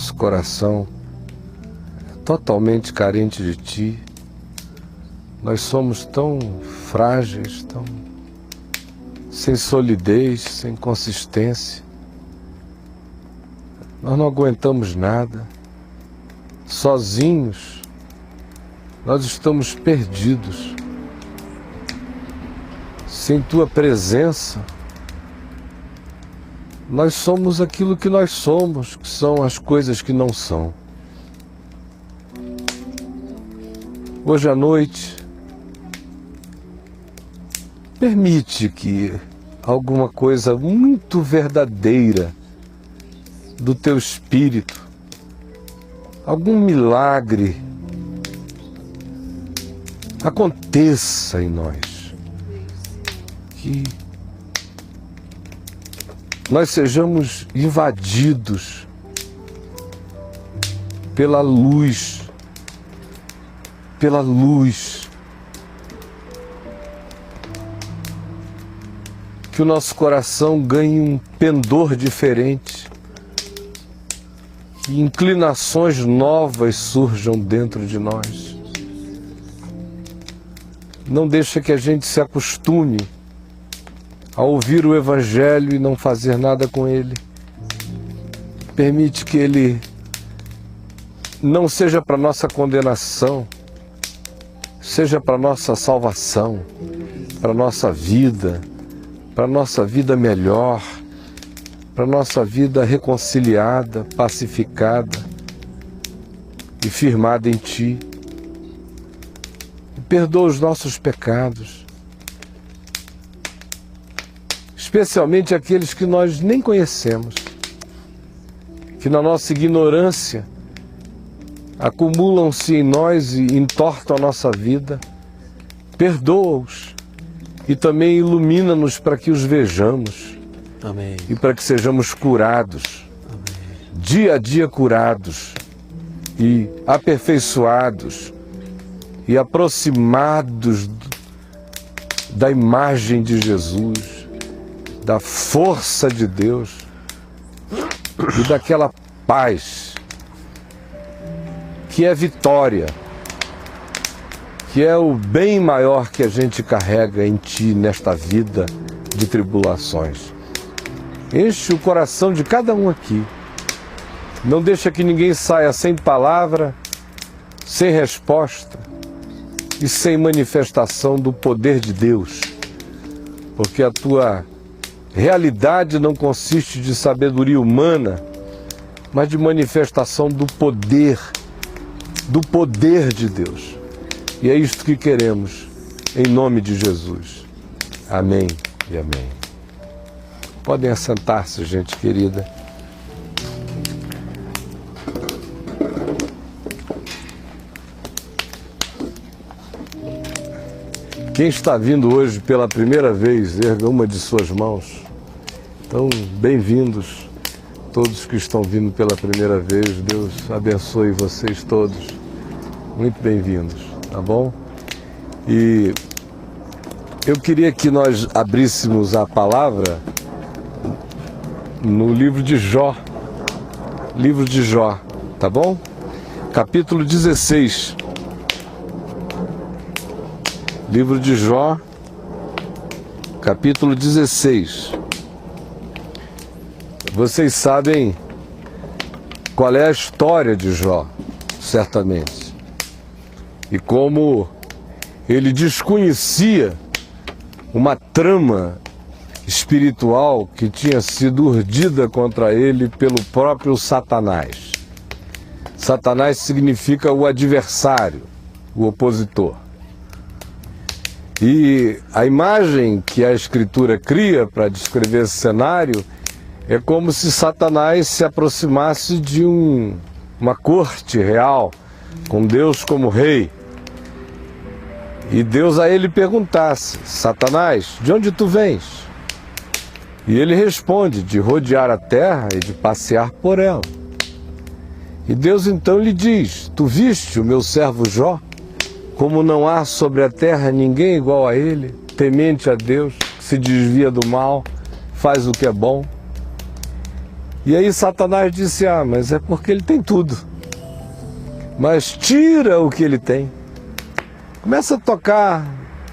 nosso coração é totalmente carente de Ti. Nós somos tão frágeis, tão sem solidez, sem consistência. Nós não aguentamos nada. Sozinhos, nós estamos perdidos. Sem Tua presença, nós somos aquilo que nós somos, que são as coisas que não são. Hoje à noite, permite que alguma coisa muito verdadeira do Teu Espírito, algum milagre aconteça em nós. Que nós sejamos invadidos pela luz, que o nosso coração ganhe um pendor diferente, que inclinações novas surjam dentro de nós. Não deixa que a gente se acostume a ouvir o Evangelho e não fazer nada com ele. Permite que ele não seja para nossa condenação, seja para nossa salvação, para nossa vida melhor, para nossa vida reconciliada, pacificada e firmada em Ti. Perdoa os nossos pecados, especialmente aqueles que nós nem conhecemos, que na nossa ignorância acumulam-se em nós e entortam a nossa vida. Perdoa-os e também ilumina-nos para que os vejamos. Amém. E para que sejamos curados, Amém. Dia a dia curados e aperfeiçoados e aproximados da imagem de Jesus, da força de Deus e daquela paz que é vitória, que é o bem maior que a gente carrega em Ti nesta vida de tribulações. Enche o coração de cada um aqui. Não deixa que ninguém saia sem palavra, sem resposta e sem manifestação do poder de Deus. Porque a Tua realidade não consiste de sabedoria humana, mas de manifestação do poder de Deus. E é isto que queremos, em nome de Jesus. Amém e amém. Podem assentar-se, gente querida. Quem está vindo hoje pela primeira vez, erga uma de suas mãos. Então, bem-vindos todos que estão vindo pela primeira vez. Deus abençoe vocês todos. Muito bem-vindos, tá bom? E eu queria que nós abríssemos a palavra no livro de Jó, tá bom? Capítulo 16. Livro de Jó, capítulo 16. Vocês sabem qual é a história de Jó, certamente. E como ele desconhecia uma trama espiritual que tinha sido urdida contra ele pelo próprio Satanás. Satanás significa o adversário, o opositor. E a imagem que a Escritura cria para descrever esse cenário é como se Satanás se aproximasse de uma corte real, com Deus como rei. E Deus a ele perguntasse: Satanás, de onde tu vens? E ele responde: de rodear a terra e de passear por ela. E Deus então lhe diz: tu viste o meu servo Jó? Como não há sobre a terra ninguém igual a ele, temente a Deus, se desvia do mal, faz o que é bom. E aí Satanás disse, mas é porque ele tem tudo. Mas tira o que ele tem. Começa a tocar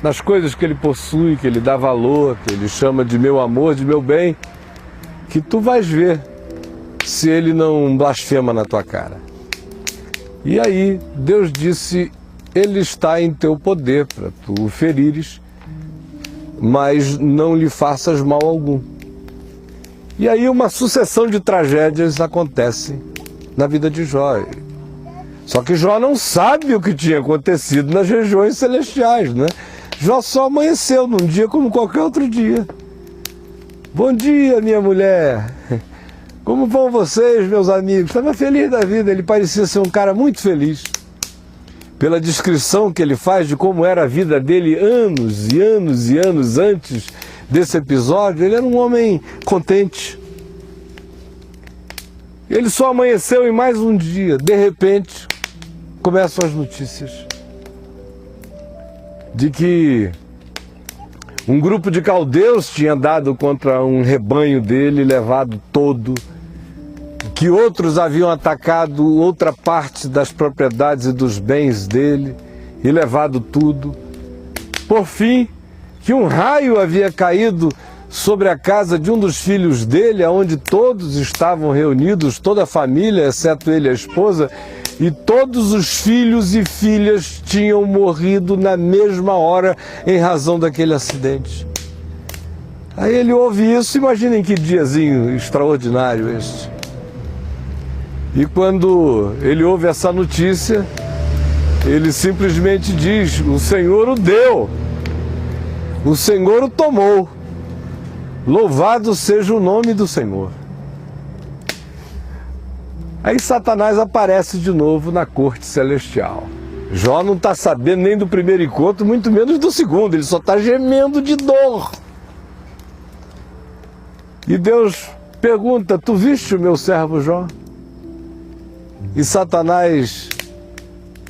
nas coisas que ele possui, que ele dá valor, que ele chama de meu amor, de meu bem, que tu vais ver se ele não blasfema na tua cara. E aí Deus disse, ele está em teu poder para tu o ferires, mas não lhe faças mal algum. E aí uma sucessão de tragédias acontece na vida de Jó. Só que Jó não sabe o que tinha acontecido nas regiões celestiais, né? Jó só amanheceu num dia como qualquer outro dia. Bom dia, minha mulher. Como vão vocês, meus amigos? Estava feliz da vida, ele parecia ser um cara muito feliz. Pela descrição que ele faz de como era a vida dele anos e anos e anos antes desse episódio, ele era um homem contente. Ele só amanheceu em mais um dia. De repente, começam as notícias de que um grupo de caldeus tinha dado contra um rebanho dele, levado todo, que outros haviam atacado outra parte das propriedades e dos bens dele e levado tudo. Por fim, que um raio havia caído sobre a casa de um dos filhos dele, onde todos estavam reunidos, toda a família, exceto ele e a esposa, e todos os filhos e filhas tinham morrido na mesma hora em razão daquele acidente. Aí ele ouve isso, imaginem que diazinho extraordinário este. E quando ele ouve essa notícia, ele simplesmente diz, o Senhor o deu, o Senhor o tomou, louvado seja o nome do Senhor. Aí Satanás aparece de novo na corte celestial. Jó não está sabendo nem do primeiro encontro, muito menos do segundo, ele só está gemendo de dor. E Deus pergunta, tu viste o meu servo Jó? E Satanás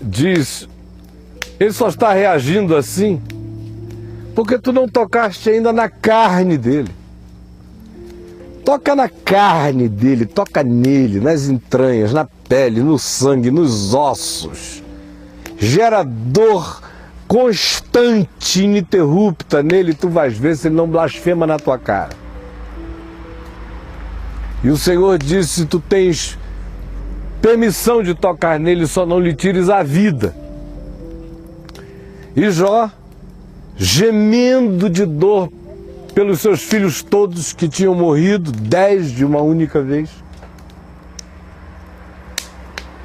diz, ele só está reagindo assim porque tu não tocaste ainda na carne dele. Toca na carne dele, toca nele, nas entranhas, na pele, no sangue, nos ossos. Gera dor constante, ininterrupta nele, tu vais ver se ele não blasfema na tua cara. E o Senhor disse, tu tens permissão de tocar nele, só não lhe tires a vida. E Jó, gemendo de dor pelos seus filhos todos que tinham morrido, 10 de uma única vez,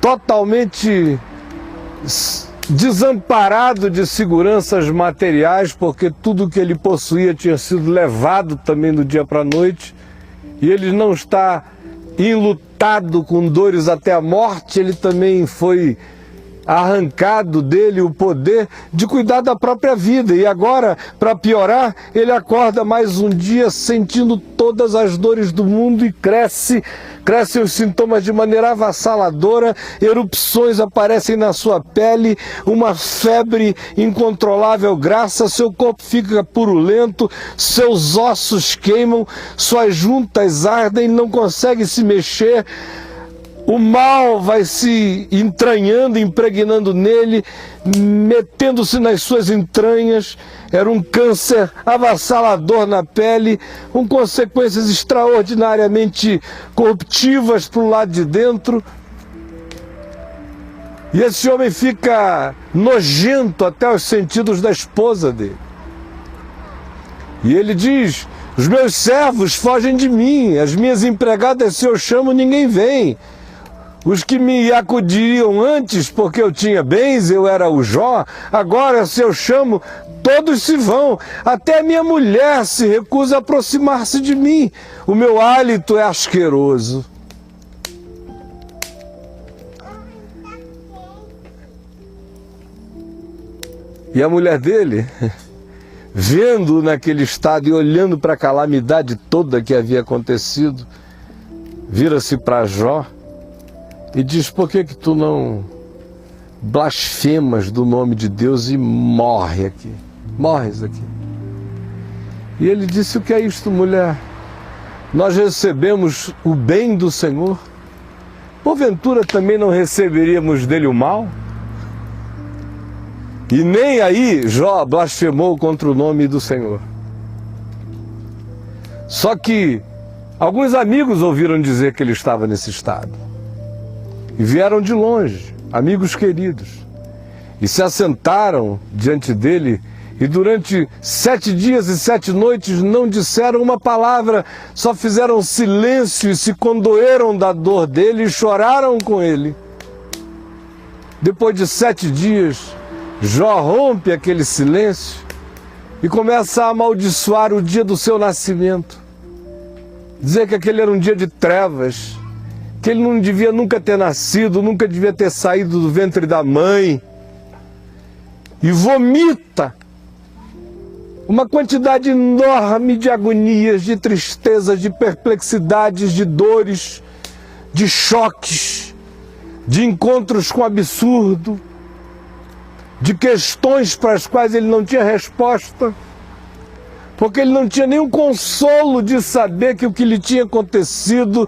totalmente desamparado de seguranças materiais, porque tudo que ele possuía tinha sido levado também do dia para a noite, e ele não está enlutado com dores até a morte, ele também foi arrancado dele o poder de cuidar da própria vida. E agora, para piorar, ele acorda mais um dia sentindo todas as dores do mundo e crescem os sintomas de maneira avassaladora, erupções aparecem na sua pele, uma febre incontrolável graça, seu corpo fica purulento, seus ossos queimam, suas juntas ardem, não consegue se mexer. O mal vai se entranhando, impregnando nele, metendo-se nas suas entranhas. Era um câncer avassalador na pele, com consequências extraordinariamente corruptivas para o lado de dentro. E esse homem fica nojento até os sentidos da esposa dele. E ele diz, os meus servos fogem de mim, as minhas empregadas, se eu chamo, ninguém vem. Os que me acudiam antes, porque eu tinha bens, eu era o Jó, agora se eu chamo, todos se vão. Até a minha mulher se recusa a aproximar-se de mim. O meu hálito é asqueroso. E a mulher dele, vendo-o naquele estado e olhando para a calamidade toda que havia acontecido, vira-se para Jó e diz, por que tu não blasfemas do nome de Deus e morres aqui? E ele disse, o que é isto, mulher? nós recebemos o bem do Senhor, porventura também não receberíamos dele o mal? E nem aí Jó blasfemou contra o nome do Senhor. Só que alguns amigos ouviram dizer que ele estava nesse estado. E vieram de longe, amigos queridos, e se assentaram diante dele, e durante 7 dias e 7 noites não disseram uma palavra, só fizeram silêncio e se condoeram da dor dele e choraram com ele. Depois de 7 dias, Jó rompe aquele silêncio e começa a amaldiçoar o dia do seu nascimento. Dizer que aquele era um dia de trevas, que ele não devia nunca ter nascido, nunca devia ter saído do ventre da mãe. E vomita uma quantidade enorme de agonias, de tristezas, de perplexidades, de dores, de choques, de encontros com o absurdo, de questões para as quais ele não tinha resposta, porque ele não tinha nenhum consolo de saber que o que lhe tinha acontecido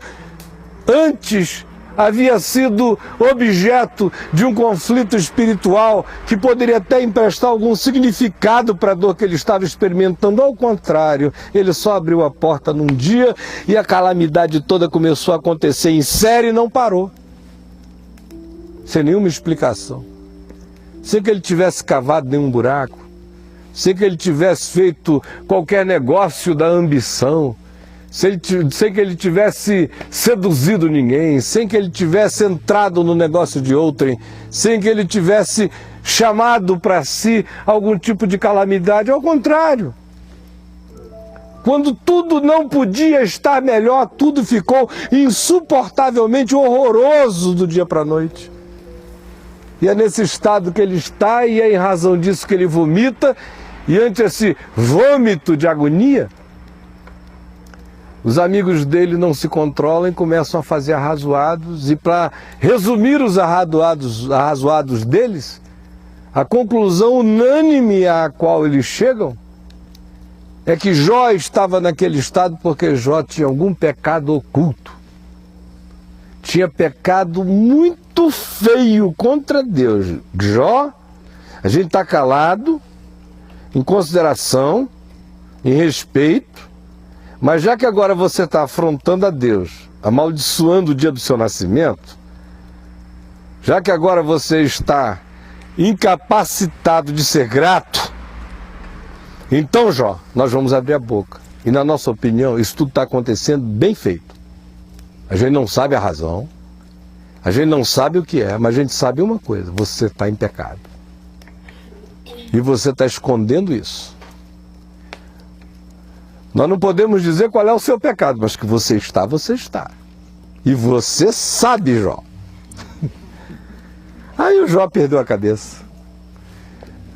antes havia sido objeto de um conflito espiritual que poderia até emprestar algum significado para a dor que ele estava experimentando. Ao contrário, ele só abriu a porta num dia e a calamidade toda começou a acontecer em série e não parou, sem nenhuma explicação. Sem que ele tivesse cavado nenhum buraco, sem que ele tivesse feito qualquer negócio da ambição, sem que ele tivesse seduzido ninguém, sem que ele tivesse entrado no negócio de outrem, sem que ele tivesse chamado para si algum tipo de calamidade. Ao contrário, quando tudo não podia estar melhor, tudo ficou insuportavelmente horroroso do dia para a noite. E é nesse estado que ele está, e é em razão disso que ele vomita, e ante esse vômito de agonia, os amigos dele não se controlam e começam a fazer arrazoados, e para resumir os arrazoados deles, a conclusão unânime à qual eles chegam é que Jó estava naquele estado porque Jó tinha algum pecado oculto. Tinha pecado muito feio contra Deus. Jó, a gente está calado, em consideração, em respeito, mas já que agora você está afrontando a Deus, amaldiçoando o dia do seu nascimento, já que agora você está incapacitado de ser grato, então, Jó, nós vamos abrir a boca. E na nossa opinião, isso tudo está acontecendo bem feito. A gente não sabe a razão, a gente não sabe o que é, mas a gente sabe uma coisa: você está em pecado. E você está escondendo isso. Nós não podemos dizer qual é o seu pecado, mas que você está, você está. E você sabe, Jó. Aí o Jó perdeu a cabeça.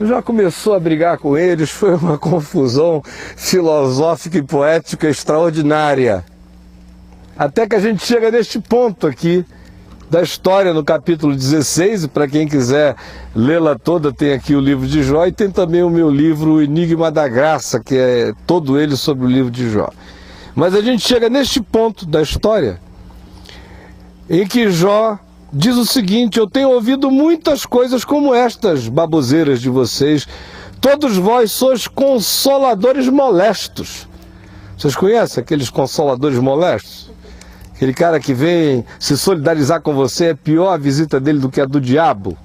Já começou a brigar com eles, foi uma confusão filosófica e poética extraordinária. Até que a gente chega neste ponto aqui da história, no capítulo 16, e para quem quiser lê-la toda, tem aqui o livro de Jó, e tem também o meu livro, O Enigma da Graça, que é todo ele sobre o livro de Jó. Mas a gente chega neste ponto da história, em que Jó diz o seguinte: eu tenho ouvido muitas coisas como estas baboseiras de vocês, todos vós sois consoladores molestos. Vocês conhecem aqueles consoladores molestos? Aquele cara que vem se solidarizar com você, é pior a visita dele do que a do diabo.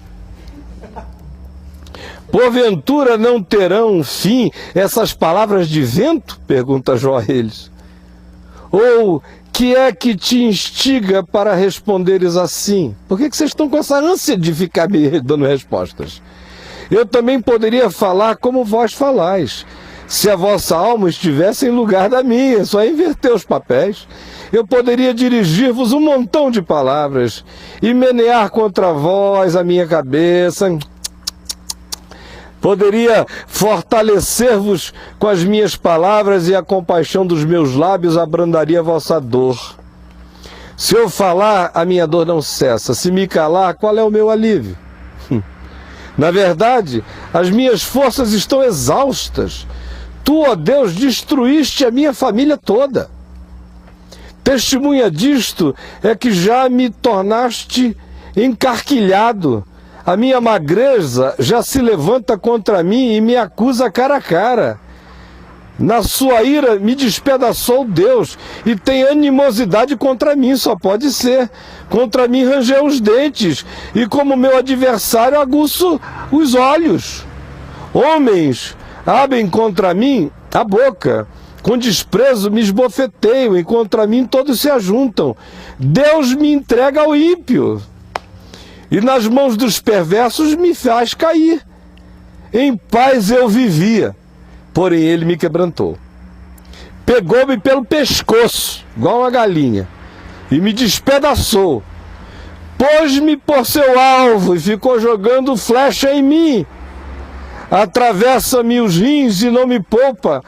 Porventura não terão fim essas palavras de vento? Pergunta Jó a eles. Ou que é que te instiga para responderes assim? Por que vocês estão com essa ânsia de ficar me dando respostas? Eu também poderia falar como vós falais, se a vossa alma estivesse em lugar da minha, é só inverter os papéis. Eu poderia dirigir-vos um montão de palavras e menear contra vós a minha cabeça. Poderia fortalecer-vos com as minhas palavras, e a compaixão dos meus lábios abrandaria a vossa dor. Se eu falar, a minha dor não cessa. Se me calar, qual é o meu alívio? Na verdade, as minhas forças estão exaustas. Tu, ó Deus, destruíste a minha família toda. Testemunha disto é que já me tornaste encarquilhado. A minha magreza já se levanta contra mim e me acusa cara a cara. Na sua ira me despedaçou Deus e tem animosidade contra mim, só pode ser. Contra mim rangeu os dentes e como meu adversário aguço os olhos. Homens abrem contra mim a boca, com desprezo me esbofeteiam e contra mim todos se ajuntam. Deus me entrega ao ímpio e nas mãos dos perversos me faz cair. Em paz eu vivia, porém ele me quebrantou. Pegou-me pelo pescoço, igual uma galinha, e me despedaçou. Pôs-me por seu alvo e ficou jogando flecha em mim. Atravessa-me os rins e não me poupa.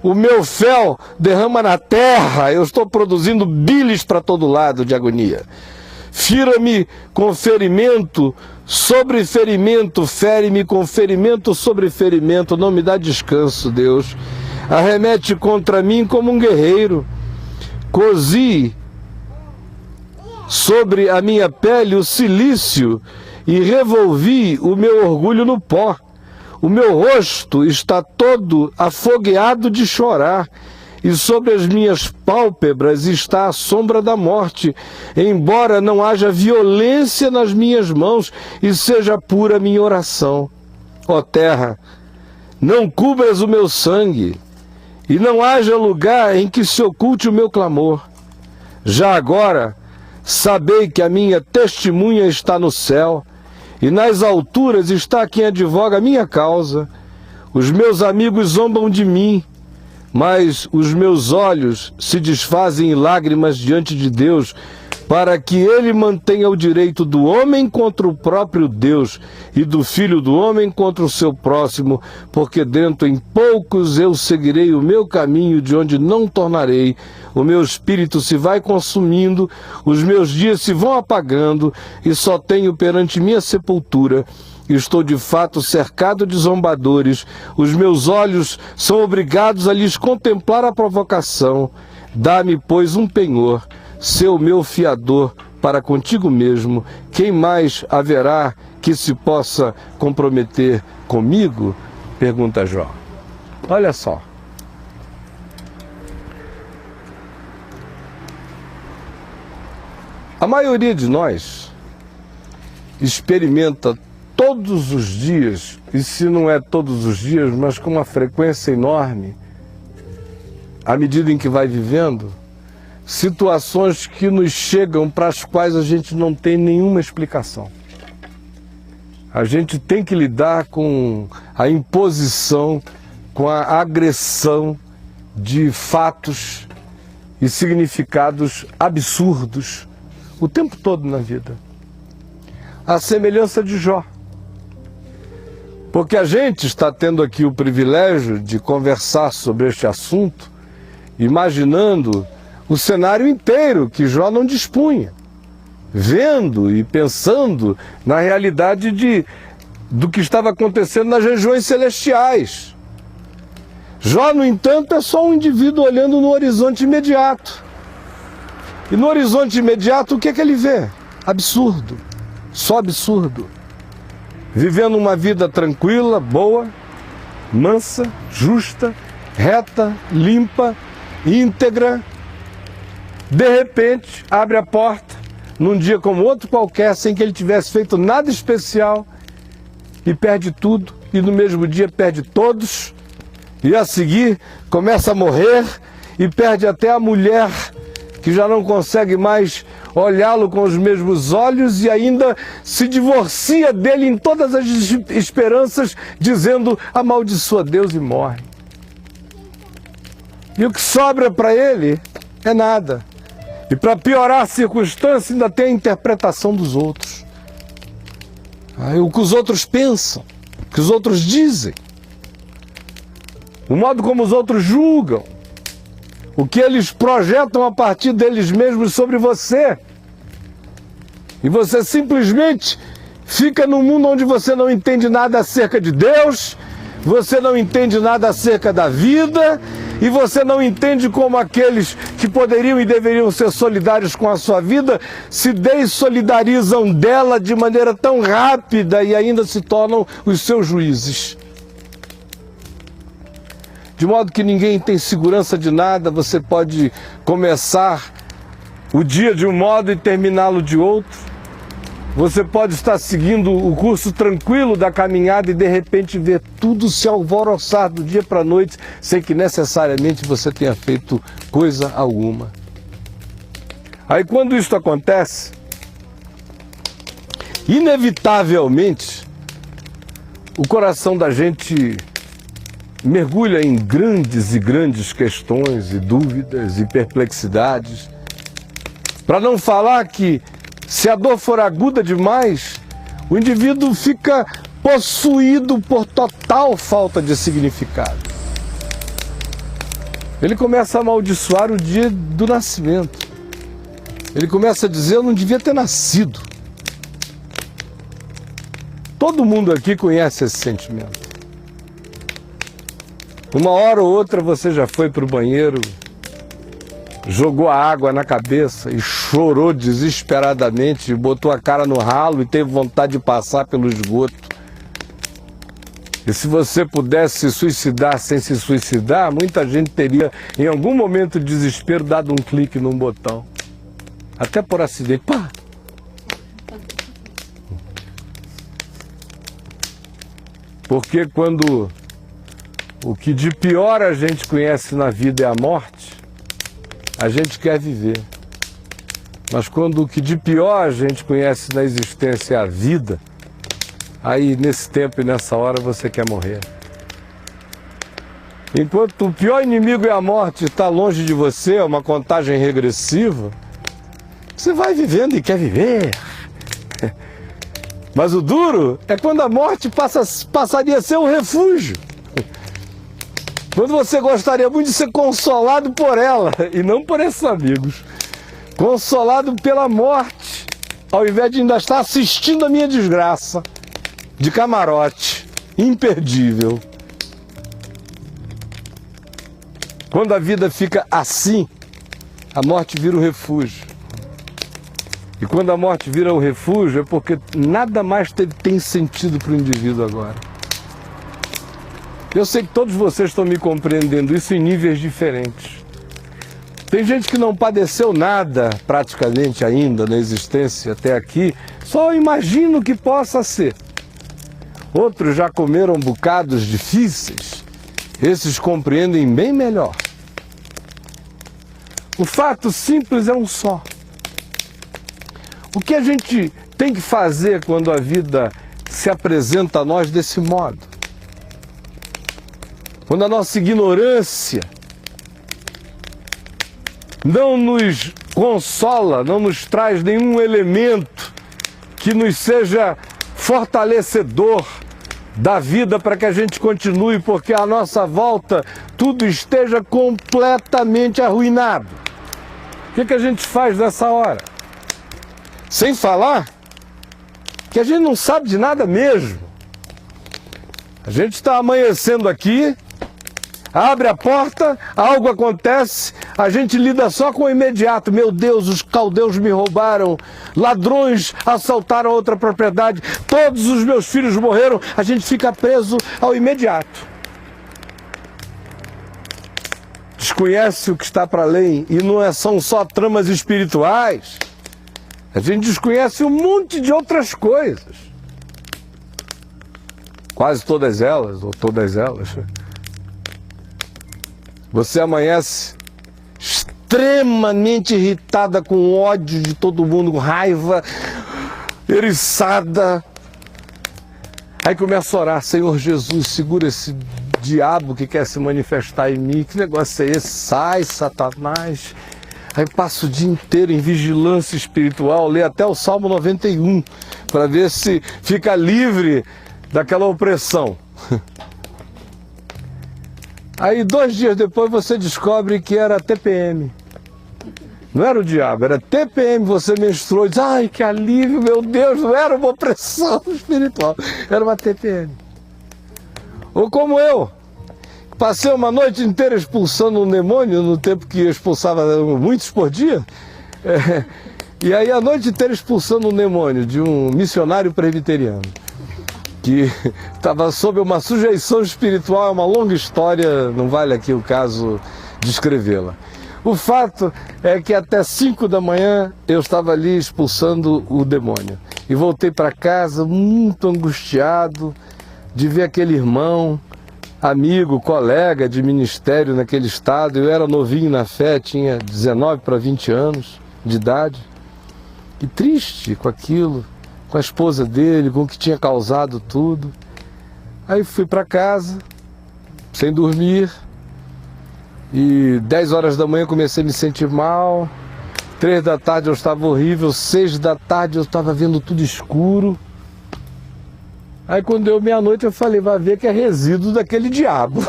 O meu fel derrama na terra. Eu estou produzindo bilis para todo lado de agonia. Fira-me com ferimento sobre ferimento, fere-me com ferimento sobre ferimento, não me dá descanso, Deus. Arremete contra mim como um guerreiro. Cozi sobre a minha pele o cilício e revolvi o meu orgulho no pó. O meu rosto está todo afogueado de chorar, e sobre as minhas pálpebras está a sombra da morte, embora não haja violência nas minhas mãos e seja pura minha oração. Ó terra, não cubras o meu sangue, e não haja lugar em que se oculte o meu clamor. Já agora, sabei que a minha testemunha está no céu, e nas alturas está quem advoga a minha causa. Os meus amigos zombam de mim, mas os meus olhos se desfazem em lágrimas diante de Deus, para que ele mantenha o direito do homem contra o próprio Deus e do filho do homem contra o seu próximo, porque dentro em poucos eu seguirei o meu caminho de onde não tornarei. O meu espírito se vai consumindo, os meus dias se vão apagando e só tenho perante minha sepultura. Estou de fato cercado de zombadores, os meus olhos são obrigados a lhes contemplar a provocação. Dá-me, pois, um penhor, ser o meu fiador para contigo mesmo. Quem mais haverá que se possa comprometer comigo? Pergunta Jó. Olha só. A maioria de nós experimenta todos os dias, e se não é todos os dias, mas com uma frequência enorme, à medida em que vai vivendo, situações que nos chegam para as quais a gente não tem nenhuma explicação. A gente tem que lidar com a imposição, com a agressão de fatos e significados absurdos o tempo todo na vida. A semelhança de Jó. Porque a gente está tendo aqui o privilégio de conversar sobre este assunto, imaginando o cenário inteiro que Jó não dispunha, vendo e pensando na realidade do que estava acontecendo nas regiões celestiais. Jó, no entanto, é só um indivíduo olhando no horizonte imediato. E no horizonte imediato, o que é que ele vê? Absurdo, só absurdo. Vivendo uma vida tranquila, boa, mansa, justa, reta, limpa, íntegra. De repente, abre a porta, num dia como outro qualquer, sem que ele tivesse feito nada especial, e perde tudo, e no mesmo dia perde todos, e a seguir começa a morrer, e perde até a mulher, que já não consegue mais olhá-lo com os mesmos olhos, e ainda se divorcia dele em todas as esperanças, dizendo: amaldiçoa Deus, e morre. E o que sobra para ele é nada. E para piorar a circunstância, ainda tem a interpretação dos outros. O que os outros pensam, o que os outros dizem, o modo como os outros julgam, o que eles projetam a partir deles mesmos sobre você. E você simplesmente fica num mundo onde você não entende nada acerca de Deus, você não entende nada acerca da vida, e você não entende como aqueles que poderiam e deveriam ser solidários com a sua vida se dessolidarizam dela de maneira tão rápida e ainda se tornam os seus juízes. De modo que ninguém tem segurança de nada, você pode começar o dia de um modo e terminá-lo de outro. Você pode estar seguindo o curso tranquilo da caminhada e de repente ver tudo se alvoroçar do dia para a noite, sem que necessariamente você tenha feito coisa alguma. Aí quando isso acontece, inevitavelmente, o coração da gente mergulha em grandes e grandes questões e dúvidas e perplexidades. Para não falar que, se a dor for aguda demais, o indivíduo fica possuído por total falta de significado. Ele começa a amaldiçoar o dia do nascimento. Ele começa a dizer: eu não devia ter nascido. Todo mundo aqui conhece esse sentimento. Uma hora ou outra você já foi para o banheiro, jogou a água na cabeça e chorou desesperadamente, botou a cara no ralo e teve vontade de passar pelo esgoto. E se você pudesse se suicidar sem se suicidar, muita gente teria, em algum momento de desespero, dado um clique num botão. Até por acidente. Pá! Porque quando o que de pior a gente conhece na vida é a morte, a gente quer viver. Mas quando o que de pior a gente conhece na existência é a vida, aí nesse tempo e nessa hora você quer morrer. Enquanto o pior inimigo é a morte, está longe de você, é uma contagem regressiva, você vai vivendo e quer viver. Mas o duro é quando a morte passaria a ser um refúgio. Quando você gostaria muito de ser consolado por ela e não por esses amigos. Consolado pela morte, ao invés de ainda estar assistindo a minha desgraça, de camarote, imperdível. Quando a vida fica assim, a morte vira o refúgio. E quando a morte vira o refúgio, é porque nada mais tem sentido para o indivíduo agora. Eu sei que todos vocês estão me compreendendo isso em níveis diferentes. Tem gente que não padeceu nada praticamente ainda na existência até aqui, só imagino que possa ser. Outros já comeram bocados difíceis, esses compreendem bem melhor. O fato simples é um só. O que a gente tem que fazer quando a vida se apresenta a nós desse modo? Quando a nossa ignorância não nos consola, não nos traz nenhum elemento que nos seja fortalecedor da vida para que a gente continue, porque à nossa volta tudo esteja completamente arruinado. O que a gente faz nessa hora? Sem falar que a gente não sabe de nada mesmo. A gente está amanhecendo aqui, abre a porta, algo acontece, a gente lida só com o imediato. Meu Deus, os caldeus me roubaram, ladrões assaltaram outra propriedade, todos os meus filhos morreram. A gente fica preso ao imediato. Desconhece o que está para além e não são só tramas espirituais. A gente desconhece um monte de outras coisas. Quase todas elas, ou todas elas. Você amanhece extremamente irritada, com ódio de todo mundo, com raiva, eriçada. Aí começa a orar: Senhor Jesus, segura esse diabo que quer se manifestar em mim. Que negócio é esse? Sai, Satanás. Aí passa o dia inteiro em vigilância espiritual, lê até o Salmo 91, para ver se fica livre daquela opressão. Aí 2 dias depois você descobre que era TPM. Não era o diabo, era TPM, você menstruou e diz: ai, que alívio, meu Deus, não era uma opressão espiritual, era uma TPM. Ou como eu, passei uma noite inteira expulsando um demônio, no tempo que eu expulsava muitos por dia. E aí a noite inteira expulsando um demônio de um missionário presbiteriano, que estava sob uma sujeição espiritual, é uma longa história, não vale aqui o caso descrevê-la. O fato é que até 5 da manhã eu estava ali expulsando o demônio. E voltei para casa muito angustiado de ver aquele irmão, amigo, colega de ministério naquele estado. Eu era novinho na fé, tinha 19 para 20 anos de idade. E triste com aquilo, com a esposa dele, com o que tinha causado tudo. Aí fui para casa, sem dormir. E 10 horas da manhã comecei a me sentir mal. 3 da tarde eu estava horrível. 6 da tarde eu estava vendo tudo escuro. Aí quando deu meia-noite eu falei, vai ver que é resíduo daquele diabo.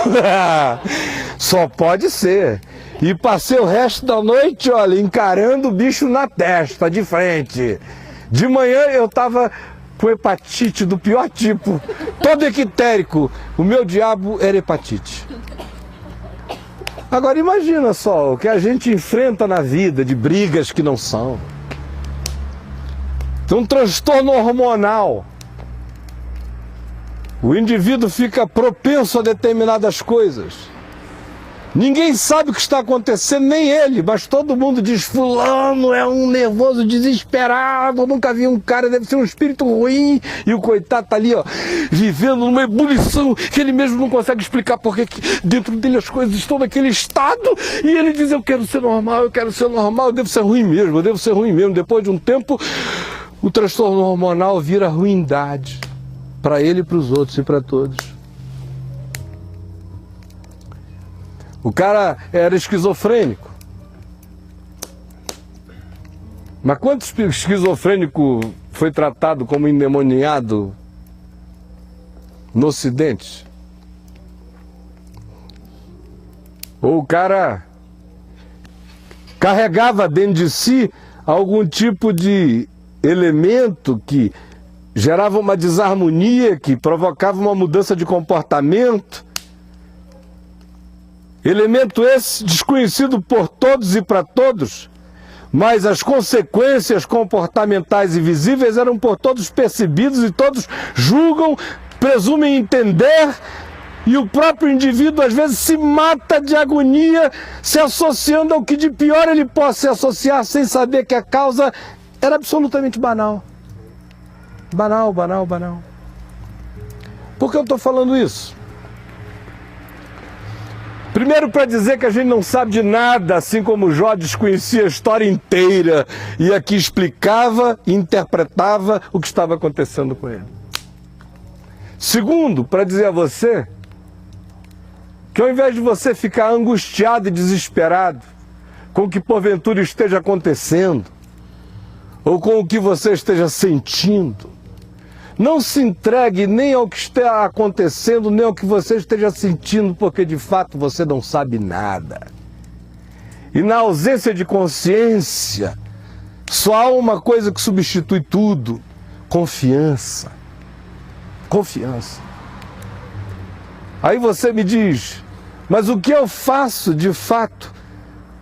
Só pode ser. E passei o resto da noite, olha, encarando o bicho na testa, de frente. De manhã eu estava com hepatite do pior tipo, todo equitérico. O meu diabo era hepatite. Agora imagina só o que a gente enfrenta na vida de brigas que não são. Tem um transtorno hormonal. O indivíduo fica propenso a determinadas coisas. Ninguém sabe o que está acontecendo, nem ele, mas todo mundo diz, fulano é um nervoso desesperado, eu nunca vi um cara, deve ser um espírito ruim, e o coitado está ali, ó, vivendo numa ebulição que ele mesmo não consegue explicar porque dentro dele as coisas estão naquele estado, e ele diz, eu quero ser normal, eu devo ser ruim mesmo, depois de um tempo, o transtorno hormonal vira ruindade, para ele e para os outros e para todos. O cara era esquizofrênico. Mas quantos esquizofrênico foi tratado como endemoniado no Ocidente? Ou o cara carregava dentro de si algum tipo de elemento que gerava uma desarmonia, que provocava uma mudança de comportamento. Elemento esse desconhecido por todos e para todos, mas as consequências comportamentais e visíveis eram por todos percebidos e todos julgam, presumem entender, e o próprio indivíduo às vezes se mata de agonia, se associando ao que de pior ele possa se associar sem saber que a causa era absolutamente banal. Banal. Por que eu estou falando isso? Primeiro, para dizer que a gente não sabe de nada, assim como Jó desconhecia a história inteira e aqui explicava e interpretava o que estava acontecendo com ele. Segundo, para dizer a você que ao invés de você ficar angustiado e desesperado com o que porventura esteja acontecendo, ou com o que você esteja sentindo, não se entregue nem ao que está acontecendo, nem ao que você esteja sentindo, porque de fato você não sabe nada. E na ausência de consciência, só há uma coisa que substitui tudo: confiança. Confiança. Aí você me diz, mas o que eu faço de fato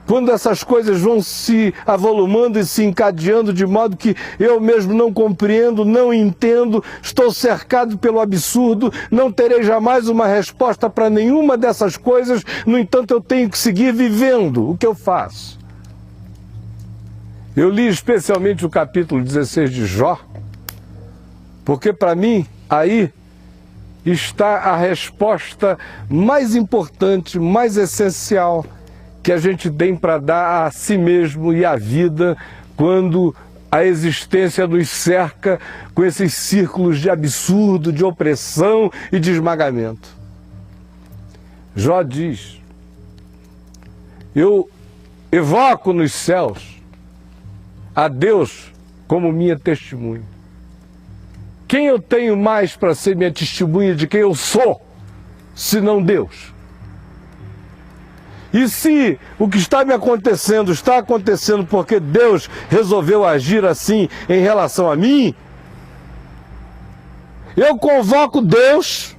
quando essas coisas vão se avolumando e se encadeando de modo que eu mesmo não compreendo, não entendo, estou cercado pelo absurdo, não terei jamais uma resposta para nenhuma dessas coisas, no entanto eu tenho que seguir vivendo. O que eu faço? Eu li especialmente o capítulo 16 de Jó, porque para mim aí está a resposta mais importante, mais essencial que a gente tem para dar a si mesmo e à vida quando a existência nos cerca com esses círculos de absurdo, de opressão e de esmagamento. Jó diz, eu evoco nos céus a Deus como minha testemunha. Quem eu tenho mais para ser minha testemunha de quem eu sou, senão Deus? E se o que está acontecendo porque Deus resolveu agir assim em relação a mim, eu convoco Deus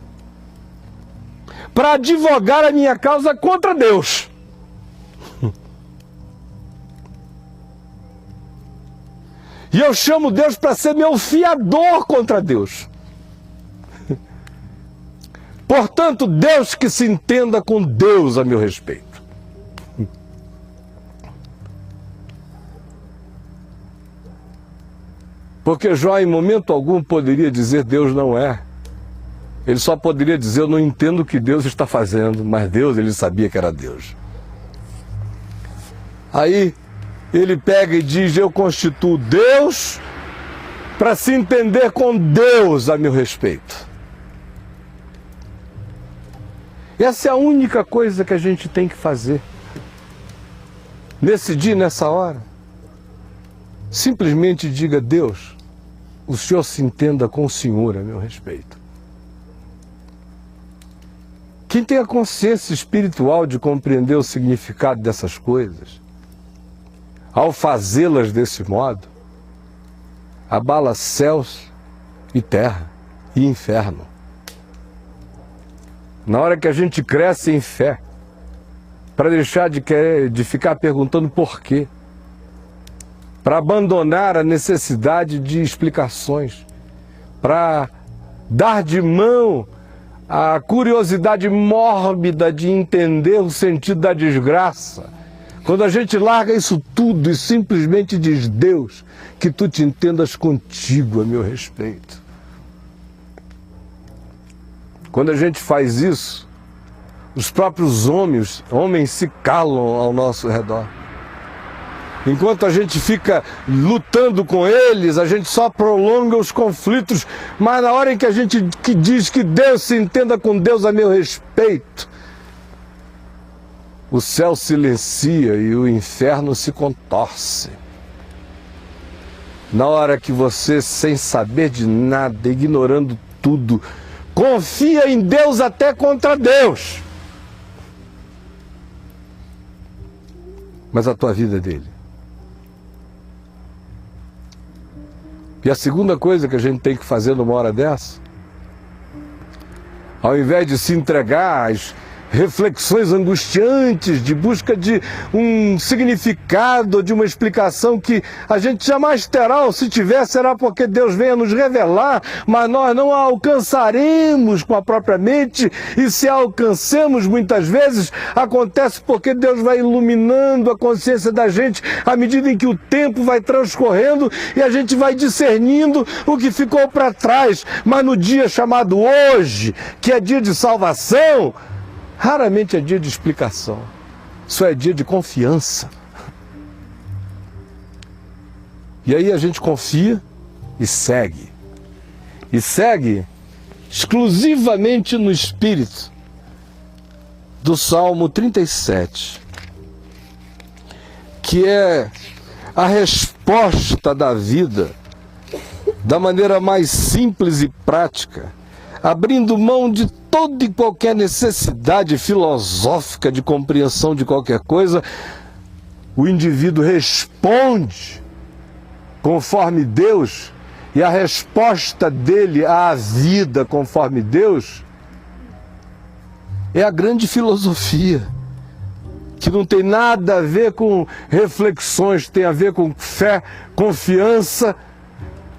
para advogar a minha causa contra Deus. E eu chamo Deus para ser meu fiador contra Deus. Portanto, Deus que se entenda com Deus a meu respeito. Porque Jó em momento algum poderia dizer Deus não é. Ele só poderia dizer eu não entendo o que Deus está fazendo, mas Deus, ele sabia que era Deus. Aí ele pega e diz eu constituo Deus para se entender com Deus a meu respeito. Essa é a única coisa que a gente tem que fazer. Nesse dia, nessa hora. Simplesmente diga, Deus, o Senhor se entenda com o Senhor a meu respeito. Quem tem a consciência espiritual de compreender o significado dessas coisas, ao fazê-las desse modo, abala céus e terra e inferno. Na hora que a gente cresce em fé, para deixar de ficar perguntando por quê, para abandonar a necessidade de explicações, para dar de mão a curiosidade mórbida de entender o sentido da desgraça. Quando a gente larga isso tudo e simplesmente diz, Deus, que tu te entendas contigo a meu respeito. Quando a gente faz isso, os próprios homens se calam ao nosso redor. Enquanto a gente fica lutando com eles, a gente só prolonga os conflitos, mas na hora em que a gente diz que Deus se entenda com Deus a meu respeito, o céu silencia e o inferno se contorce. Na hora que você, sem saber de nada, ignorando tudo, confia em Deus até contra Deus. Mas a tua vida é dele. E a segunda coisa que a gente tem que fazer numa hora dessa, ao invés de se entregar às reflexões angustiantes de busca de um significado, de uma explicação que a gente jamais terá, ou se tiver, será porque Deus venha nos revelar, mas nós não a alcançaremos com a própria mente, e se a alcancemos muitas vezes, acontece porque Deus vai iluminando a consciência da gente à medida em que o tempo vai transcorrendo e a gente vai discernindo o que ficou para trás, mas no dia chamado hoje, que é dia de salvação, raramente é dia de explicação, só é dia de confiança. E aí a gente confia e segue. E segue exclusivamente no espírito do Salmo 37, que é a resposta da vida da maneira mais simples e prática, abrindo mão de toda e qualquer necessidade filosófica de compreensão de qualquer coisa. O indivíduo responde conforme Deus, e a resposta dele à vida conforme Deus é a grande filosofia, que não tem nada a ver com reflexões, tem a ver com fé, confiança,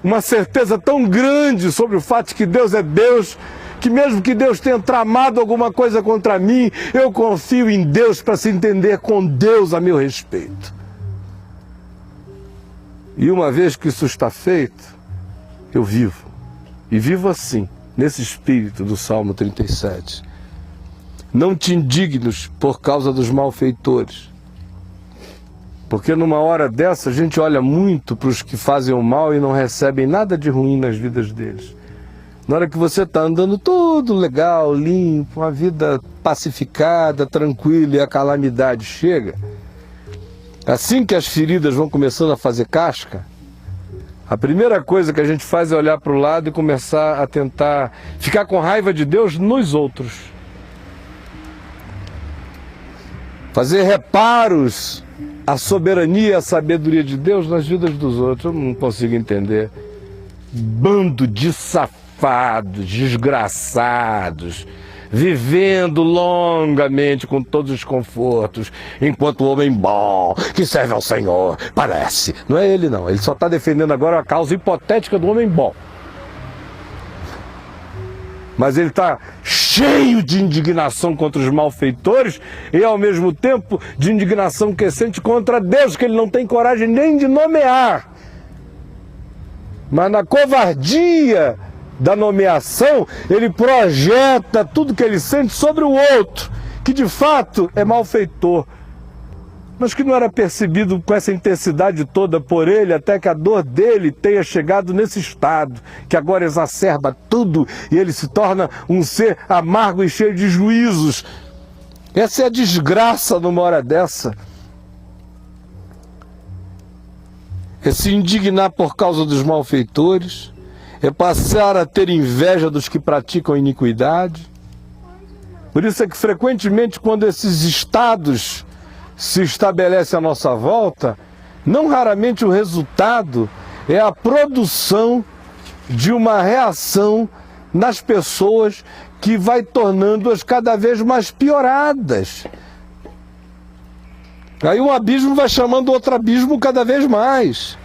uma certeza tão grande sobre o fato de que Deus é Deus, que mesmo que Deus tenha tramado alguma coisa contra mim, eu confio em Deus para se entender com Deus a meu respeito. E uma vez que isso está feito, eu vivo. E vivo assim, nesse espírito do Salmo 37. Não te indignes por causa dos malfeitores. Porque numa hora dessa a gente olha muito para os que fazem o mal e não recebem nada de ruim nas vidas deles. Na hora que você está andando todo legal, limpo, uma vida pacificada, tranquila, e a calamidade chega, assim que as feridas vão começando a fazer casca, a primeira coisa que a gente faz é olhar para o lado e começar a tentar ficar com raiva de Deus nos outros. Fazer reparos à soberania e à sabedoria de Deus nas vidas dos outros. Eu não consigo entender. Bando de safados, desgraçados, vivendo longamente com todos os confortos, enquanto o homem bom, que serve ao Senhor, parece. Não é ele não, ele só está defendendo agora a causa hipotética do homem bom. Mas ele está cheio de indignação contra os malfeitores e, ao mesmo tempo, de indignação crescente contra Deus, que ele não tem coragem nem de nomear. Mas na covardia da nomeação, ele projeta tudo que ele sente sobre o outro, que de fato é malfeitor, mas que não era percebido com essa intensidade toda por ele, até que a dor dele tenha chegado nesse estado, que agora exacerba tudo e ele se torna um ser amargo e cheio de juízos. Essa é a desgraça numa hora dessa. É se indignar por causa dos malfeitores, é passar a ter inveja dos que praticam iniquidade. Por isso é que frequentemente quando esses estados se estabelecem à nossa volta, não raramente o resultado é a produção de uma reação nas pessoas que vai tornando-as cada vez mais pioradas. Aí um abismo vai chamando outro abismo cada vez mais.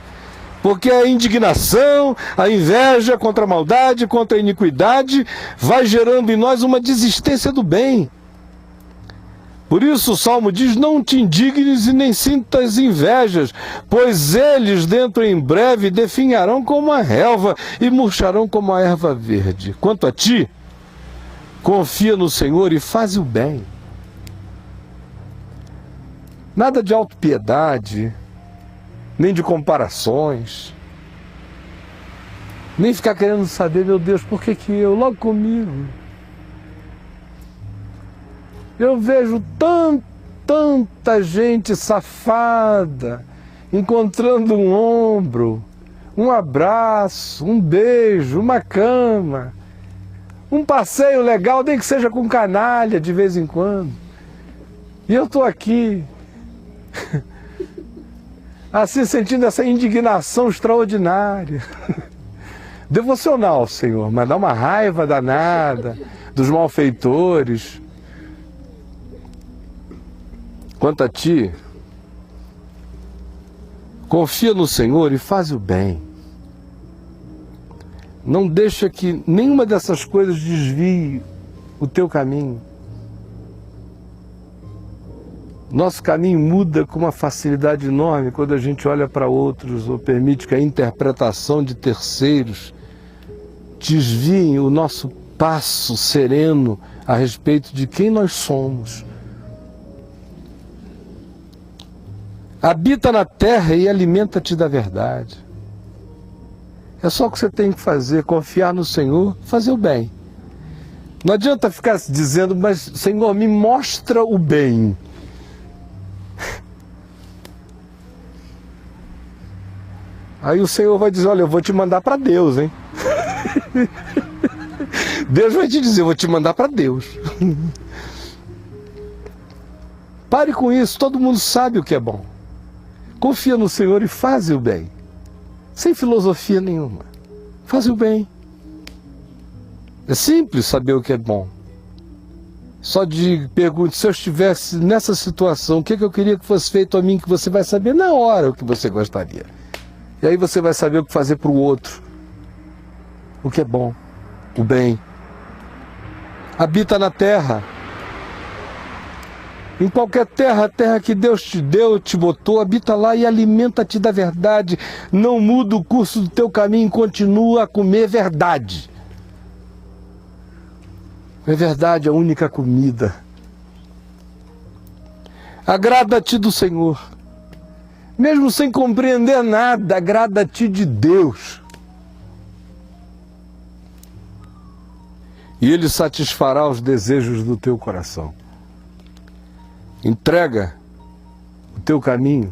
Porque a indignação, a inveja contra a maldade, contra a iniquidade, vai gerando em nós uma desistência do bem. Por isso o Salmo diz, não te indignes e nem sintas invejas, pois eles dentro em breve definharão como a relva e murcharão como a erva verde. Quanto a ti, confia no Senhor e faz o bem. Nada de autopiedade, nem de comparações, nem ficar querendo saber, meu Deus, por que eu, logo comigo? Eu vejo tanta gente safada, encontrando um ombro, um abraço, um beijo, uma cama, um passeio legal, nem que seja com canalha de vez em quando. E eu estou aqui, assim sentindo essa indignação extraordinária. Devocional, Senhor, mas dá uma raiva danada dos malfeitores. Quanto a ti, confia no Senhor e faz o bem. Não deixa que nenhuma dessas coisas desvie o teu caminho. Nosso caminho muda com uma facilidade enorme quando a gente olha para outros ou permite que a interpretação de terceiros desvie o nosso passo sereno a respeito de quem nós somos. Habita na terra e alimenta-te da verdade. É só o que você tem que fazer, confiar no Senhor, fazer o bem. Não adianta ficar dizendo, mas Senhor, me mostra o bem. Aí o Senhor vai dizer, olha, eu vou te mandar para Deus, hein? Deus vai te dizer, eu vou te mandar para Deus. Pare com isso, todo mundo sabe o que é bom. Confia no Senhor e faz o bem. Sem filosofia nenhuma. Faz o bem. É simples saber o que é bom. Só pergunte, se eu estivesse nessa situação, o que eu queria que fosse feito a mim, que você vai saber na hora o que você gostaria. E aí você vai saber o que fazer para o outro. O que é bom. O bem. Habita na terra. Em qualquer terra, a terra que Deus te deu, te botou, habita lá e alimenta-te da verdade. Não muda o curso do teu caminho, continua a comer verdade. É verdade, a única comida. Agrada-te do Senhor. Mesmo sem compreender nada, agrada-te de Deus. E Ele satisfará os desejos do teu coração. Entrega o teu caminho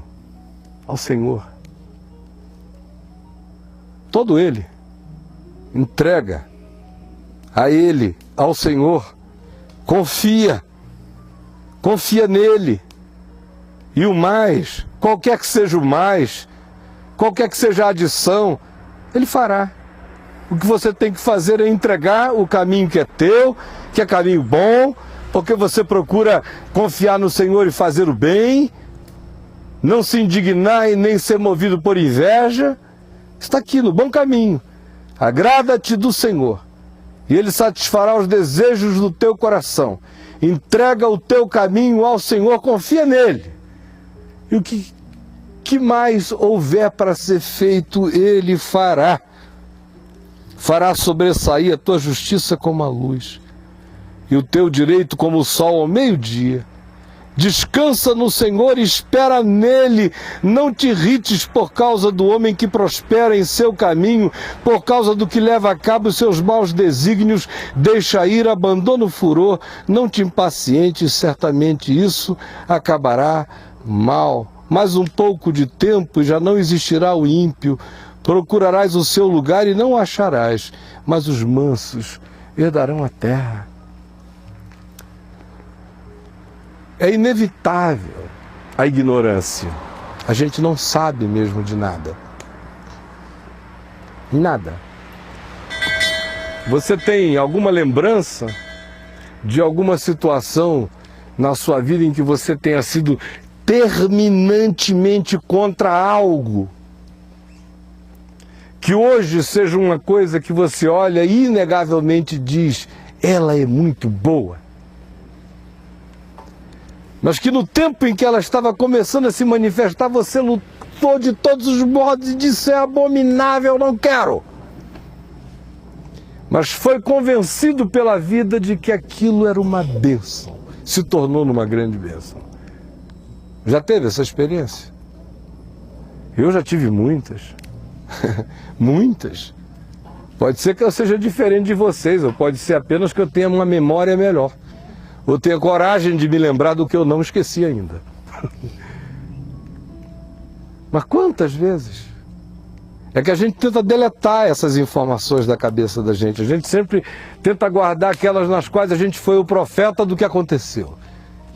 ao Senhor. Todo ele. Entrega a Ele, ao Senhor. Confia. Confia nele. E o mais, qualquer que seja o mais, qualquer que seja a adição, Ele fará. O que você tem que fazer é entregar o caminho que é teu, que é caminho bom, porque você procura confiar no Senhor e fazer o bem, não se indignar e nem ser movido por inveja. Está aqui no bom caminho. Agrada-te do Senhor, e Ele satisfará os desejos do teu coração. Entrega o teu caminho ao Senhor, confia nele. E o que mais houver para ser feito, Ele fará. Fará sobressair a tua justiça como a luz, e o teu direito como o sol ao meio-dia. Descansa no Senhor e espera nele. Não te irrites por causa do homem que prospera em seu caminho, por causa do que leva a cabo os seus maus desígnios. Deixa ir, abandona o furor. Não te impacientes, certamente isso acabará mal. Mais um pouco de tempo e já não existirá o ímpio. Procurarás o seu lugar e não o acharás, mas os mansos herdarão a terra. É inevitável a ignorância. A gente não sabe mesmo de nada. Nada. Você tem alguma lembrança de alguma situação na sua vida em que você tenha sido terminantemente contra algo? Que hoje seja uma coisa que você olha e inegavelmente diz, ela é muito boa. Mas que no tempo em que ela estava começando a se manifestar, você lutou de todos os modos e disse, é abominável, não quero. Mas foi convencido pela vida de que aquilo era uma bênção, se tornou numa grande bênção. Já teve essa experiência? Eu já tive muitas. Muitas. Pode ser que eu seja diferente de vocês, ou pode ser apenas que eu tenha uma memória melhor. Ou tenha coragem de me lembrar do que eu não esqueci ainda. Mas quantas vezes? É que a gente tenta deletar essas informações da cabeça da gente. A gente sempre tenta guardar aquelas nas quais a gente foi o profeta do que aconteceu.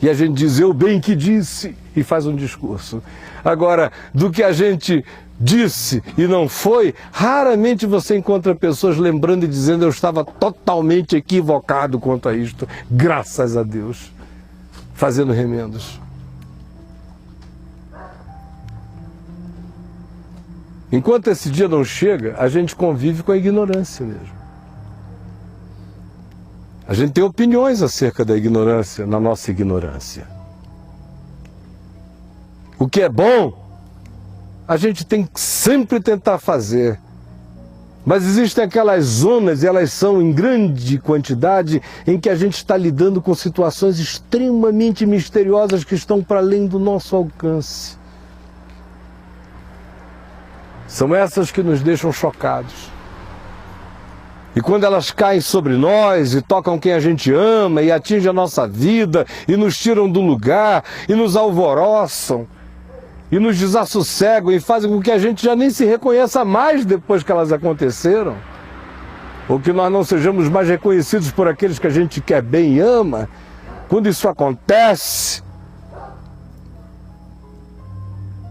E a gente diz, eu bem que disse, e faz um discurso. Agora, do que a gente disse e não foi, raramente você encontra pessoas lembrando e dizendo, eu estava totalmente equivocado quanto a isto, graças a Deus, fazendo remendos. Enquanto esse dia não chega, a gente convive com a ignorância mesmo. A gente tem opiniões acerca da ignorância, na nossa ignorância. O que é bom, a gente tem que sempre tentar fazer. Mas existem aquelas zonas, e elas são em grande quantidade, em que a gente está lidando com situações extremamente misteriosas que estão para além do nosso alcance. São essas que nos deixam chocados. E quando elas caem sobre nós e tocam quem a gente ama e atingem a nossa vida e nos tiram do lugar e nos alvoroçam e nos desassossegam e fazem com que a gente já nem se reconheça mais depois que elas aconteceram, ou que nós não sejamos mais reconhecidos por aqueles que a gente quer bem e ama, quando isso acontece,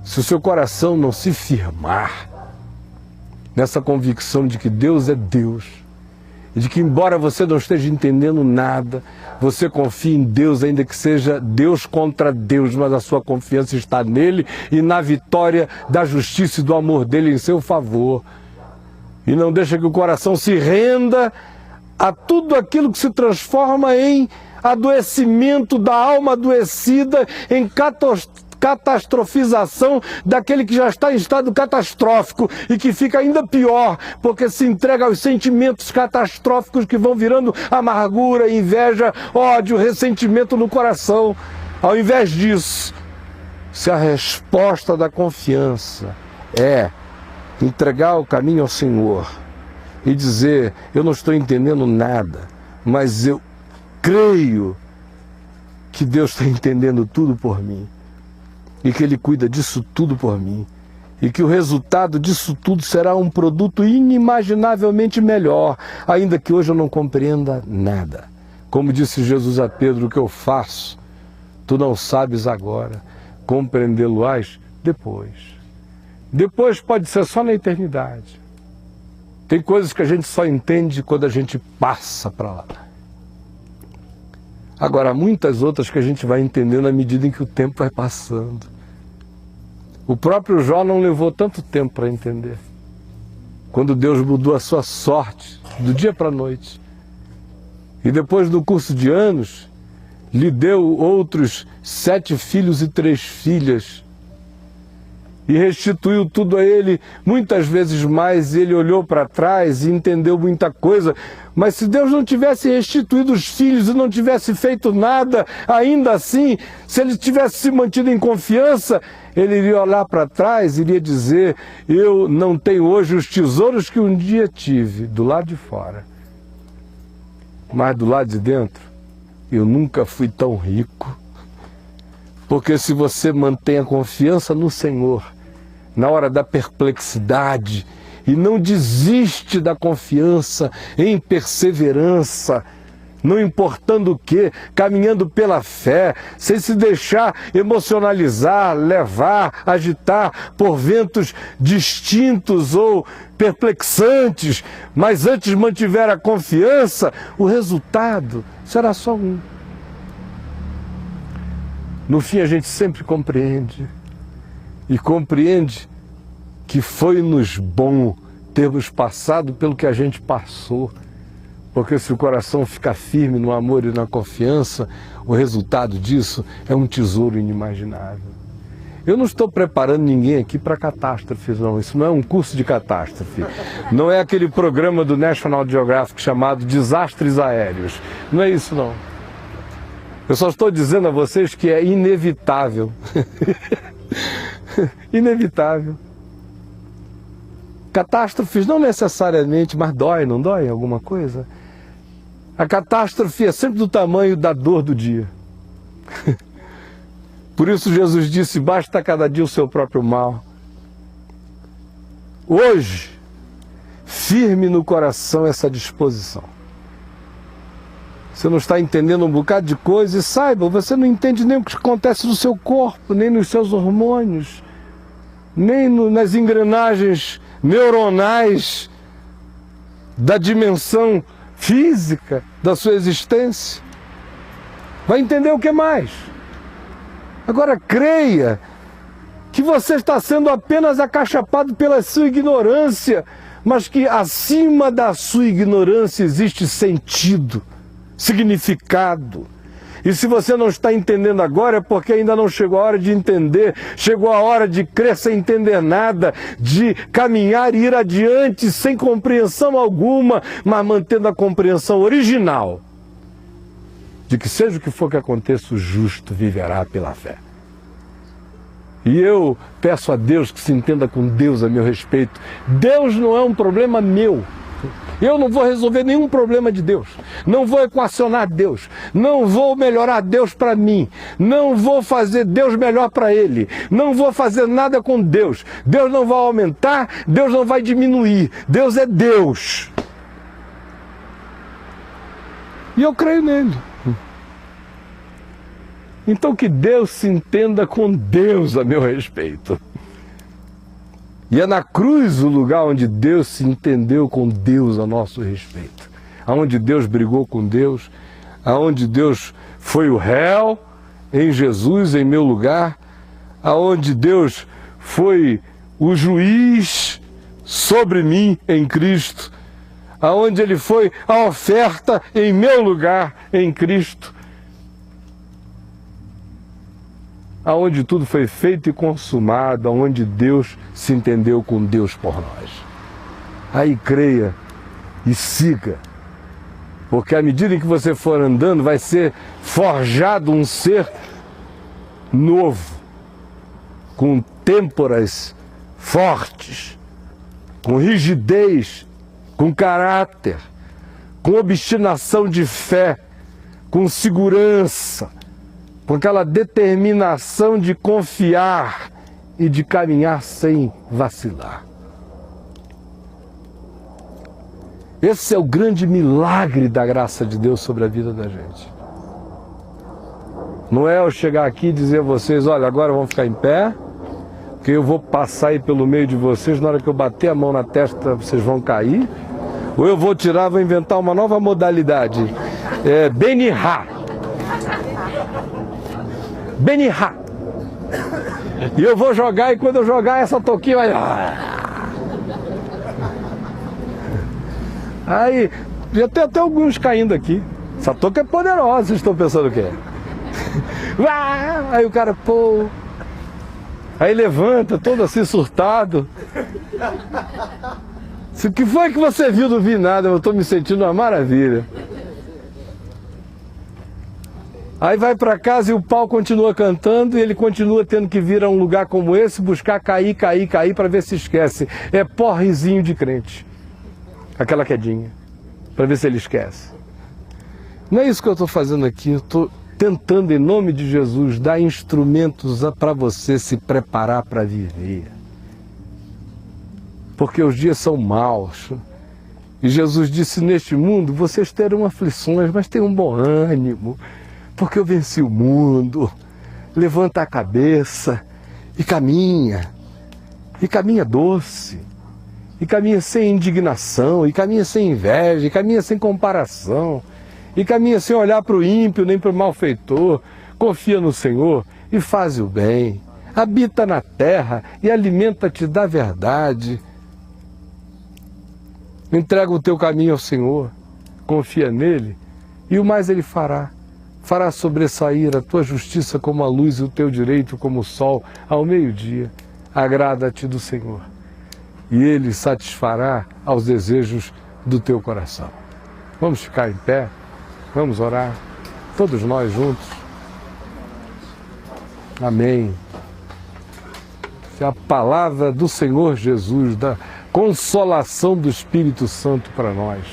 se o seu coração não se firmar nessa convicção de que Deus é Deus, e de que embora você não esteja entendendo nada, você confia em Deus, ainda que seja Deus contra Deus, mas a sua confiança está nele e na vitória da justiça e do amor dele em seu favor. E não deixa que o coração se renda a tudo aquilo que se transforma em adoecimento da alma adoecida, em catastrofização daquele que já está em estado catastrófico e que fica ainda pior, porque se entrega aos sentimentos catastróficos que vão virando amargura, inveja, ódio, ressentimento no coração. Ao invés disso, se a resposta da confiança é entregar o caminho ao Senhor e dizer, eu não estou entendendo nada, mas eu creio que Deus está entendendo tudo por mim, e que Ele cuida disso tudo por mim, e que o resultado disso tudo será um produto inimaginavelmente melhor, ainda que hoje eu não compreenda nada. Como disse Jesus a Pedro, o que eu faço, tu não sabes agora, compreendê-lo-ás depois. Depois pode ser só na eternidade. Tem coisas que a gente só entende quando a gente passa para lá. Agora, há muitas outras que a gente vai entendendo à medida em que o tempo vai passando. O próprio Jó não levou tanto tempo para entender. Quando Deus mudou a sua sorte, do dia para a noite. E depois do curso de anos, lhe deu outros 7 filhos e 3 filhas. E restituiu tudo a ele, muitas vezes mais, e ele olhou para trás e entendeu muita coisa. Mas se Deus não tivesse restituído os filhos e não tivesse feito nada, ainda assim, se ele tivesse se mantido em confiança, ele iria olhar para trás e iria dizer: eu não tenho hoje os tesouros que um dia tive do lado de fora, mas do lado de dentro, eu nunca fui tão rico. Porque se você mantém a confiança no Senhor, na hora da perplexidade, e não desiste da confiança em perseverança, não importando o que, caminhando pela fé, sem se deixar emocionalizar, levar, agitar por ventos distintos ou perplexantes, mas antes mantiver a confiança, o resultado será só um. No fim, a gente sempre compreende, e compreende que foi-nos bom termos passado pelo que a gente passou, porque se o coração ficar firme no amor e na confiança, o resultado disso é um tesouro inimaginável. Eu não estou preparando ninguém aqui para catástrofes, não. Isso não é um curso de catástrofe. Não é aquele programa do National Geographic chamado Desastres Aéreos. Não é isso, não. Eu só estou dizendo a vocês que é inevitável. Inevitável. Catástrofes não necessariamente, mas dói, não dói alguma coisa? A catástrofe é sempre do tamanho da dor do dia. Por isso Jesus disse: basta cada dia o seu próprio mal. Hoje, firme no coração essa disposição. Você não está entendendo um bocado de coisa, e saiba, você não entende nem o que acontece no seu corpo, nem nos seus hormônios, nem nas engrenagens neuronais da dimensão física da sua existência. Vai entender o que mais? Agora creia que você está sendo apenas acachapado pela sua ignorância, mas que acima da sua ignorância existe sentido, significado. E se você não está entendendo agora, é porque ainda não chegou a hora de entender, chegou a hora de crer sem entender nada, de caminhar e ir adiante sem compreensão alguma, mas mantendo a compreensão original de que seja o que for que aconteça, o justo viverá pela fé. E eu peço a Deus que se entenda com Deus a meu respeito. Deus não é um problema meu. Eu não vou resolver nenhum problema de Deus, não vou equacionar Deus, não vou melhorar Deus para mim, não vou fazer Deus melhor para Ele, não vou fazer nada com Deus. Deus não vai aumentar, Deus não vai diminuir, Deus é Deus. E eu creio nele. Então que Deus se entenda com Deus a meu respeito. E é na cruz o lugar onde Deus se entendeu com Deus a nosso respeito. Aonde Deus brigou com Deus, aonde Deus foi o réu em Jesus, em meu lugar, aonde Deus foi o juiz sobre mim em Cristo, aonde Ele foi a oferta em meu lugar em Cristo, aonde tudo foi feito e consumado, aonde Deus se entendeu com Deus por nós. Aí creia e siga, porque à medida em que você for andando, vai ser forjado um ser novo, com têmporas fortes, com rigidez, com caráter, com obstinação de fé, com segurança, com aquela determinação de confiar e de caminhar sem vacilar. Esse é o grande milagre da graça de Deus sobre a vida da gente. Não é eu chegar aqui e dizer a vocês: olha, agora vamos ficar em pé, que eu vou passar aí pelo meio de vocês, na hora que eu bater a mão na testa, vocês vão cair, ou eu vou tirar, vou inventar uma nova modalidade. Benihá. Benihá. E eu vou jogar, e quando eu jogar, essa toquinha vai... Aí, já tem até alguns caindo aqui. Essa toca é poderosa, vocês estão pensando o quê? Aí o cara, pô... Aí levanta, todo assim, surtado. O que foi que você viu? Não vi nada, eu estou me sentindo uma maravilha. Aí vai para casa e o pau continua cantando e ele continua tendo que vir a um lugar como esse, buscar cair para ver se esquece. É porrezinho de crente. Aquela quedinha, para ver se ele esquece. Não é isso que eu estou fazendo aqui, eu estou tentando, em nome de Jesus, dar instrumentos para você se preparar para viver. Porque os dias são maus. E Jesus disse, neste mundo vocês terão aflições, mas tenham um bom ânimo, porque eu venci o mundo. Levanta a cabeça e caminha doce, e caminha sem indignação, e caminha sem inveja, e caminha sem comparação, e caminha sem olhar para o ímpio nem para o malfeitor. Confia no Senhor e faz o bem. Habita na terra e alimenta-te da verdade. Entrega o teu caminho ao Senhor, confia nele, e o mais ele fará. Fará sobressair a tua justiça como a luz e o teu direito como o sol ao meio-dia. Agrada-te do Senhor, e ele satisfará aos desejos do teu coração. Vamos ficar em pé, vamos orar, todos nós juntos. Amém. Que a palavra do Senhor Jesus, da consolação do Espírito Santo para nós,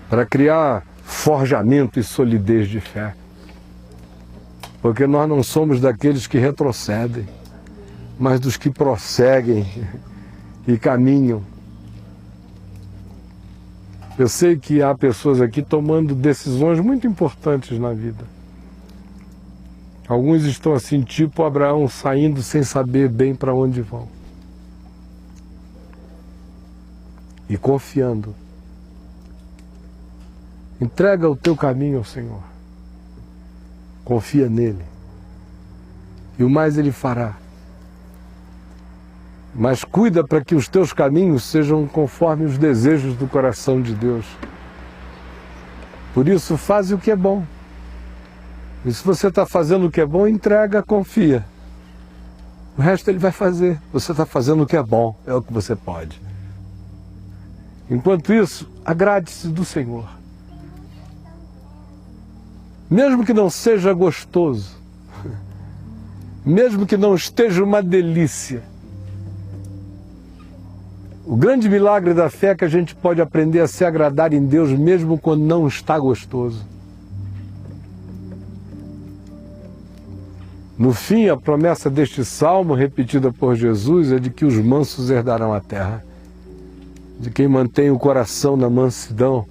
para criar forjamento e solidez de fé, porque nós não somos daqueles que retrocedem, mas dos que prosseguem e caminham. Eu sei que há pessoas aqui tomando decisões muito importantes na vida. Alguns estão assim, tipo Abraão, saindo sem saber bem para onde vão. E confiando. Entrega o teu caminho ao Senhor. Confia nele. E o mais ele fará. Mas cuida para que os teus caminhos sejam conforme os desejos do coração de Deus. Por isso, faz o que é bom. E se você está fazendo o que é bom, entrega, confia. O resto ele vai fazer. Você está fazendo o que é bom, é o que você pode. Enquanto isso, agrade-se do Senhor. Mesmo que não seja gostoso, mesmo que não esteja uma delícia, o grande milagre da fé é que a gente pode aprender a se agradar em Deus mesmo quando não está gostoso. No fim, a promessa deste salmo, repetida por Jesus, é de que os mansos herdarão a terra. De quem mantém o coração na mansidão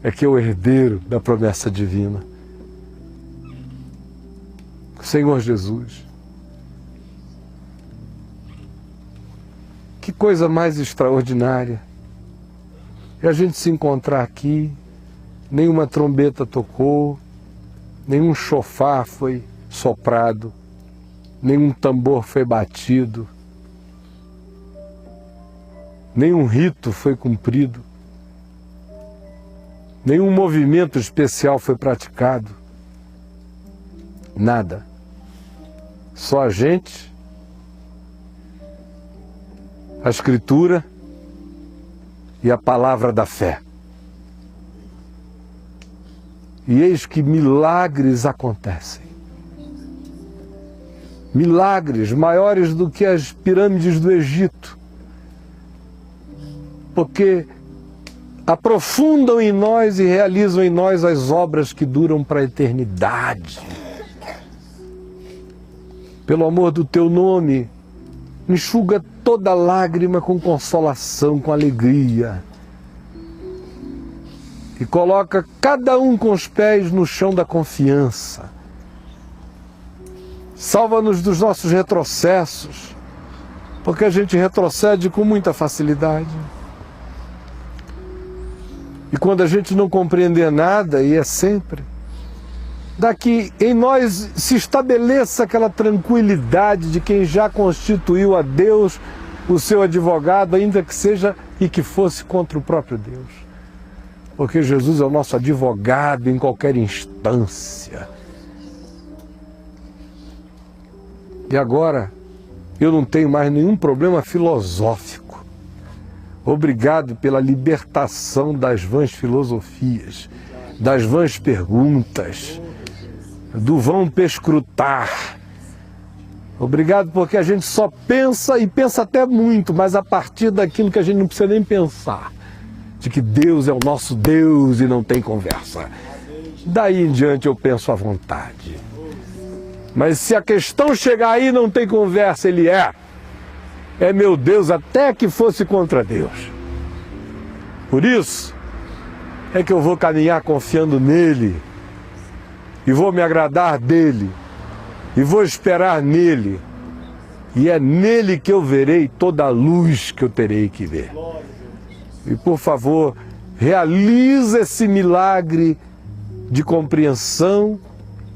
é que é o herdeiro da promessa divina. Senhor Jesus, que coisa mais extraordinária é a gente se encontrar aqui, nenhuma trombeta tocou, nenhum chofar foi soprado, nenhum tambor foi batido, nenhum rito foi cumprido, nenhum movimento especial foi praticado, nada. Só a gente, a Escritura e a palavra da fé. E eis que milagres acontecem. Milagres maiores do que as pirâmides do Egito. Porque aprofundam em nós e realizam em nós as obras que duram para a eternidade. Pelo amor do teu nome, enxuga toda lágrima com consolação, com alegria. E coloca cada um com os pés no chão da confiança, Salva-nos dos nossos retrocessos, porque a gente retrocede com muita facilidade. E quando a gente não compreender nada, e é sempre, daqui em nós se estabeleça aquela tranquilidade de quem já constituiu a Deus o seu advogado, ainda que seja e que fosse contra o próprio Deus. Porque Jesus é o nosso advogado em qualquer instância. E agora, eu não tenho mais nenhum problema filosófico. Obrigado pela libertação das vãs filosofias, das vãs perguntas, do vão perscrutar. Obrigado porque a gente só pensa, e pensa até muito, mas a partir daquilo que a gente não precisa nem pensar, de que Deus é o nosso Deus e não tem conversa. Daí em diante eu penso à vontade. Mas se a questão chegar aí não tem conversa, Ele é meu Deus, até que fosse contra Deus. Por isso é que eu vou caminhar confiando nele, e vou me agradar dele, e vou esperar nele, e é nele que eu verei toda a luz que eu terei que ver. E por favor, realiza esse milagre de compreensão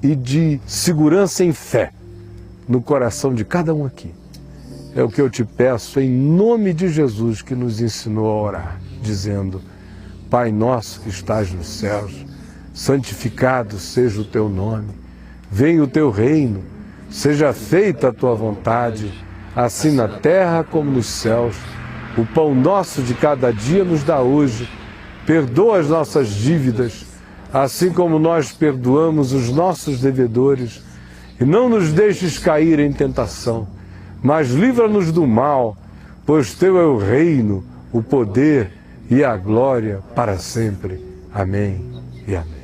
e de segurança em fé no coração de cada um aqui. É o que eu te peço em nome de Jesus, que nos ensinou a orar, dizendo: Pai nosso que estás nos céus, santificado seja o teu nome, venha o teu reino, seja feita a tua vontade, assim na terra como nos céus. O pão nosso de cada dia nos dá hoje, perdoa as nossas dívidas, assim como nós perdoamos os nossos devedores, e não nos deixes cair em tentação, mas livra-nos do mal, pois teu é o reino, o poder e a glória para sempre. Amém e amém.